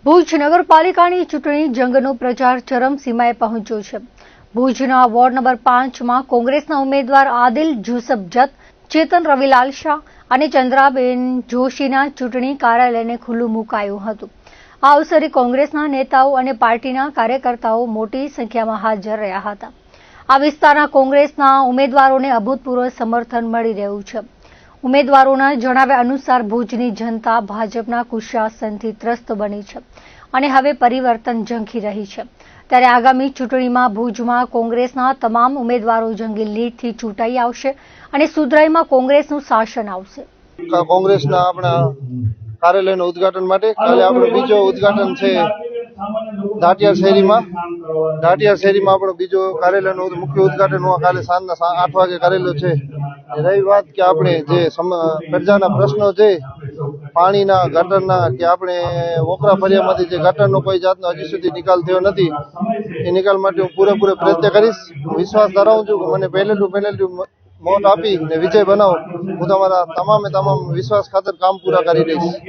ભુજ નગરપાલિકાની ચૂંટણી જંગનો પ્રચાર ચરમસીમાએ પહોંચ્યો છે। ભુજના વોર્ડ નંબર 5માં કોંગ્રેસના ઉમેદવાર આદિલ જુસફ જત, ચેતન રવિલાલ શાહ અને ચંદ્રાબેન જોશીના ચૂંટણી કાર્યાલયને ખુલ્લું મુકાયું હતું। આ અવસરે કોંગ્રેસના નેતાઓ અને પાર્ટીના કાર્યકર્તાઓ મોટી સંખ્યામાં હાજર રહ્યા હતા। આ વિસ્તારના કોંગ્રેસના ઉમેદવારોને અભૂતપૂર્વ સમર્થન મળી રહ્યું છે। ઉમેદવારોના જણાવ્યા અનુસાર ભુજની જનતા ભાજપના કુશાસનથી ત્રસ્ત બની છે અને હવે પરિવર્તન ઝંખી રહી છે। ત્યારે આગામી ચૂંટણીમાં ભુજમાં કોંગ્રેસના તમામ ઉમેદવારો જંગી લીડથી ચૂંટાઈ આવશે અને સુધરાઈમાં કોંગ્રેસનું શાસન આવશે। કોંગ્રેસના આપણા કાર્યાલયનું ઉદ્ઘાટન માટે કાલે આપણો બીજો ઉદ્ઘાટન છે ધાટિયા શેરીમાં આપણો બીજો કાર્યાલયનું મુખ્ય ઉદ્ઘાટન કાલે સાંજના 8 વાગે કરેલું છે। રહી વાત કે આપણે જે પ્રજાના પ્રશ્નો છે પાણીના, ગટરના કે આપણે વોકરા ફરિયામાંથી જે ગટરનો કોઈ જાતનો હજી સુધી નિકાલ થયો નથી, એ નિકાલ માટે હું પૂરેપૂરો પ્રયત્ન કરીશ। વિશ્વાસ ધરાવું છું કે મને પહેલેલું મત આપી ને વિજય બનાવો, હું તમારા તમામ વિશ્વાસ ખાતર કામ પૂરા કરી દઈશ।